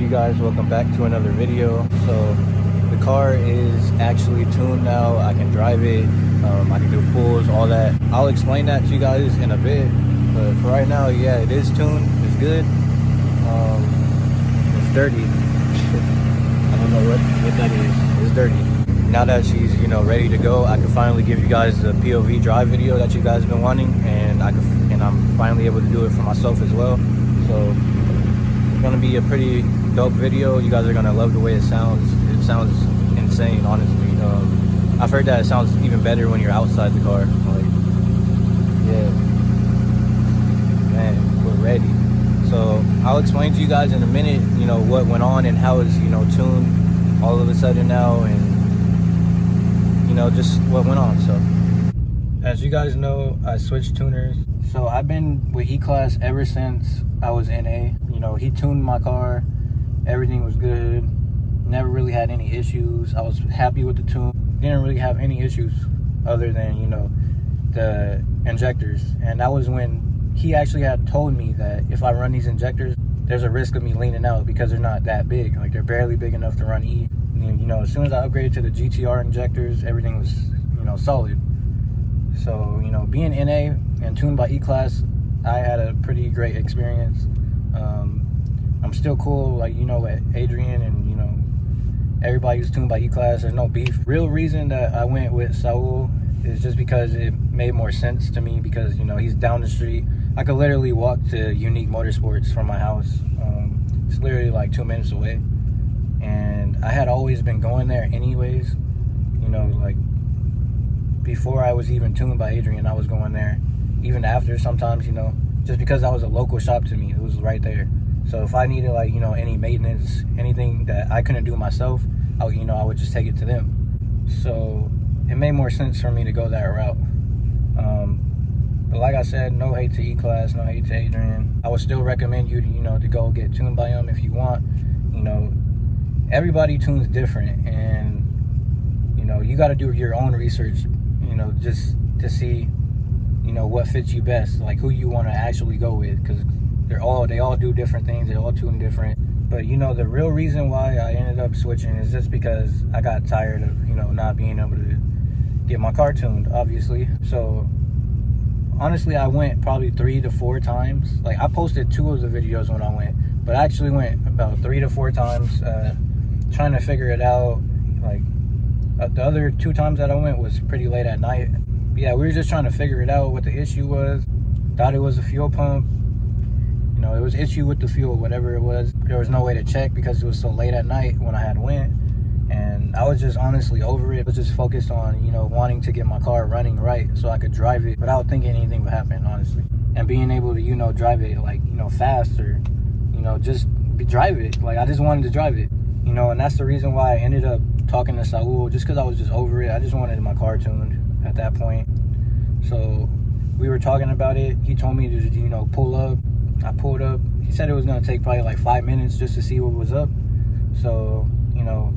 you guys? Welcome back to another video. So the car is actually tuned now. I can drive it, I can do pulls, all that. I'll explain that to you guys in a bit, but for right now, yeah, it is tuned. It's good. It's dirty. I don't know what that is. It's dirty. Now that she's, ready to go, I can finally give you guys the POV drive video that you guys have been wanting, and I'm finally able to do it for myself as well. So it's gonna be a pretty dope video. You guys are gonna love the way it sounds. It sounds insane, honestly. I've heard that it sounds even better when you're outside the car. Like, yeah, man, we're ready. So I'll explain to you guys in a minute, what went on and how it's, tuned all of a sudden now, and just what went on. So as you guys know, I switched tuners. So I've been with Eclass ever since I was NA. He tuned my car, everything was good, never really had any issues. I was happy with the tune, didn't really have any issues other than the injectors. And that was when he actually had told me that if I run these injectors, there's a risk of me leaning out because they're not that big. Like, they're barely big enough to run E. And, as soon as I upgraded to the GTR injectors, everything was solid. So being NA and tuned by Eclass, I had a pretty great experience. I'm still cool, with Adrian and everybody who's tuned by Eclass. There's no beef. Real reason that I went with Saul is just because it made more sense to me, because he's down the street. I could literally walk to Unique Motorsports from my house. It's literally like 2 minutes away, and I had always been going there anyways. Before I was even tuned by Adrian, I was going there. Even after, sometimes, just because that was a local shop to me. It was right there. So if I needed any maintenance, anything that I couldn't do myself, I would just take it to them. So it made more sense for me to go that route. But like I said, no hate to Eclass, no hate to Adrian. I would still recommend you to go get tuned by him if you want. Everybody tunes different, and you got to do your own research, just to see what fits you best, like who you want to actually go with, because they all do different things, they all tune different. But the real reason why I ended up switching is just because I got tired of not being able to get my car tuned, obviously. So honestly, I went probably 3 to 4 times. Like, I posted 2 of the videos when I went, but I actually went about 3 to 4 times, trying to figure it out. Like, the other 2 times that I went was pretty late at night. But yeah, we were just trying to figure it out, what the issue was. Thought it was a fuel pump. It was issue with the fuel, whatever it was. There was no way to check because it was so late at night when I had went. And I was just honestly over it. I was just focused on, wanting to get my car running right so I could drive it without thinking anything would happen, honestly. And being able to, drive it, fast, or, just drive it. Like, I just wanted to drive it, and that's the reason why I ended up talking to Saul, just because I was just over it. I just wanted my car tuned at that point. So we were talking about it. He told me to, pull up. I pulled up. He said it was going to take probably like 5 minutes just to see what was up. So,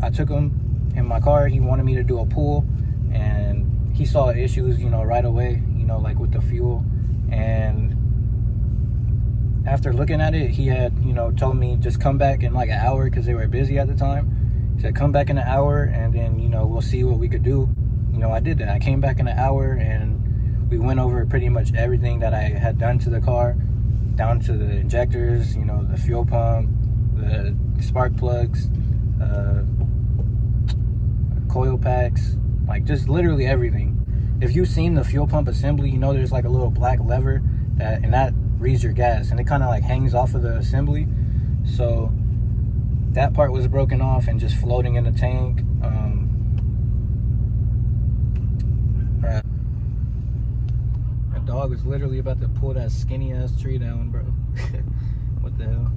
I took him in my car. He wanted me to do a pull, and he saw issues, right away, like with the fuel. And after looking at it, he had, told me just come back in like an hour because they were busy at the time. He said, come back in an hour, and then, we'll see what we could do. I did that. I came back in an hour, and we went over pretty much everything that I had done to the car, down to the injectors, the fuel pump, the spark plugs, coil packs, like just literally everything. If you've seen the fuel pump assembly, there's like a little black lever that reads your gas, and it kind of like hangs off of the assembly. So that part was broken off and just floating in the tank. My dog was literally about to pull that skinny ass tree down, bro. What the hell?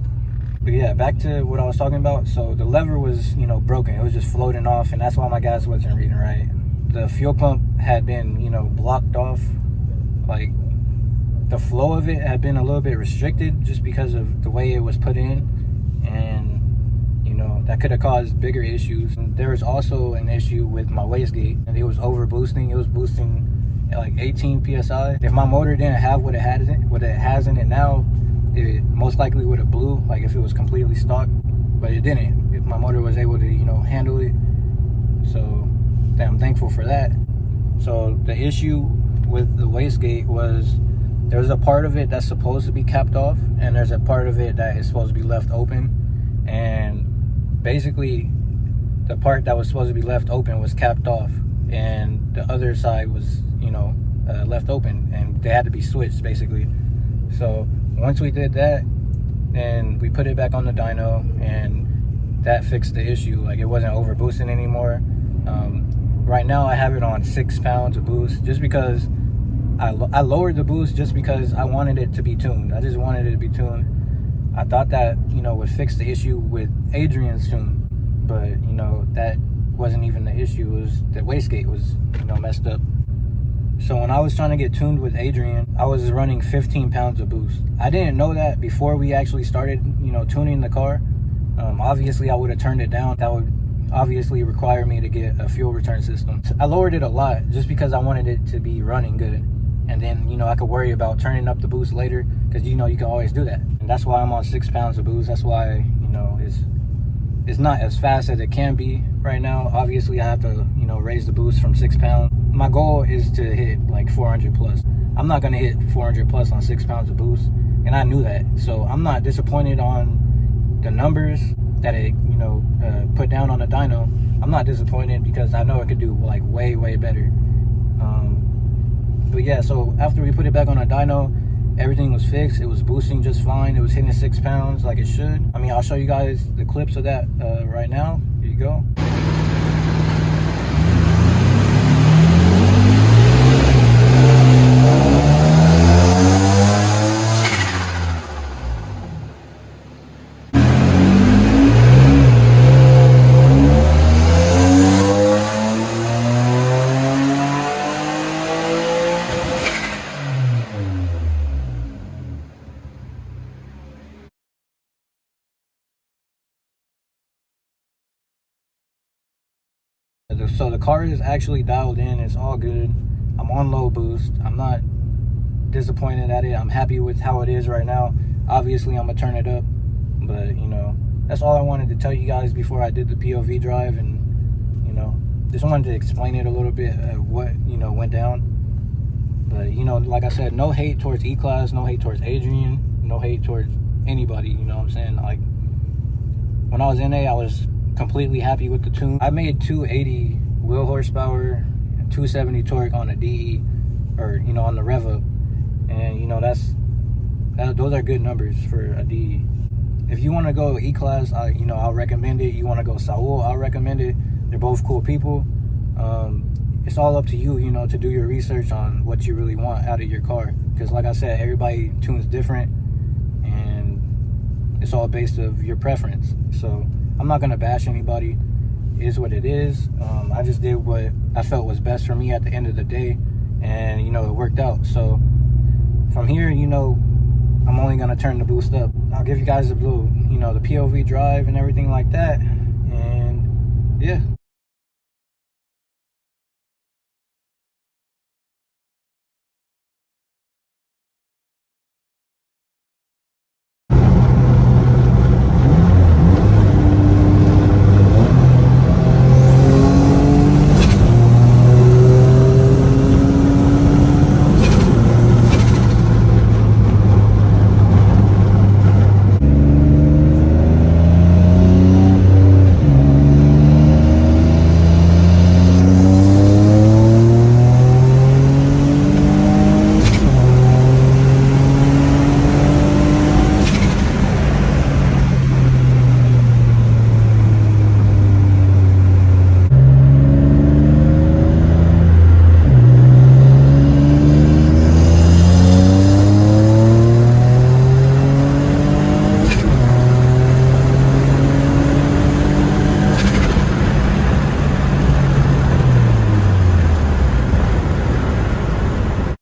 But yeah, back to what I was talking about. So the lever was, broken. It was just floating off, and that's why my gas wasn't reading right. The fuel pump had been, blocked off. Like, the flow of it had been a little bit restricted just because of the way it was put in, and that could have caused bigger issues. And there was also an issue with my wastegate, and it was over boosting. It was boosting at like 18 psi. If my motor didn't have what it has in it now, it most likely would have blew, like if it was completely stock. but it didn't. My motor was able to, you know, handle it. So I'm thankful for that. So the issue with the wastegate was there's a part of it that's supposed to be capped off, and there's a part of it that is supposed to be left open. And basically, the part that was supposed to be left open was capped off, and the other side was, you know, left open, and they had to be switched basically. So once we did that, then we put it back on the dyno, and that fixed the issue. Like, it wasn't over boosting anymore. Right now I have it on 6 pounds of boost, just because I lowered the boost just because I wanted it to be tuned. I just wanted it to be tuned. I thought that, you know, would fix the issue with Adrian's tune, but, you know, that wasn't even the issue. It was the wastegate was, you know, messed up. So when I was trying to get tuned with Adrian, I was running 15 pounds of boost. I didn't know that before we actually started, you know, tuning the car. Obviously I would have turned it down. That would obviously require me to get a fuel return system. I lowered it a lot just because I wanted it to be running good. And then, you know, I could worry about turning up the boost later, because, you know, you can always do that. And that's why I'm on 6 pounds of boost. That's why, you know, it's not as fast as it can be right now. Obviously I have to, you know, raise the boost from 6 pounds. My goal is to hit like 400 plus. I'm not going to hit 400 plus on 6 pounds of boost, and I knew that. So I'm not disappointed on the numbers that it, you know, put down on the dyno. I'm not disappointed because I know it could do like way better. But yeah, so after we put it back on the dyno, everything was fixed. It was boosting just fine. It was hitting 6 pounds like it should. I mean, I'll show you guys the clips of that right now. Here you go. So the car is actually dialed in. It's all good. I'm on low boost. I'm not disappointed at it. I'm happy with how it is right now. Obviously I'm gonna turn it up, but, you know, that's all I wanted to tell you guys before I did the POV drive. And, you know, just wanted to explain it a little bit, what, you know, went down. But, you know, like I said, no hate towards Eclass, no hate towards Adrian, no hate towards anybody, you know what I'm saying? Like, when I was in I was completely happy with the tune. I made 280 wheel horsepower, 270 torque on a DE, or, you know, on the rev up, and, you know, those are good numbers for a DE. If you want to go Eclass, you know, I'll recommend it. You want to go Saul, I'll recommend it. They're both cool people. It's all up to you, you know, to do your research on what you really want out of your car, because like I said, everybody tunes different, and it's all based of your preference. So I'm not gonna bash anybody. It is what it is. I just did what I felt was best for me at the end of the day, and, you know, it worked out. So from here, you know, I'm only gonna turn the boost up. I'll give you guys a little, you know, the POV drive and everything like that, and yeah.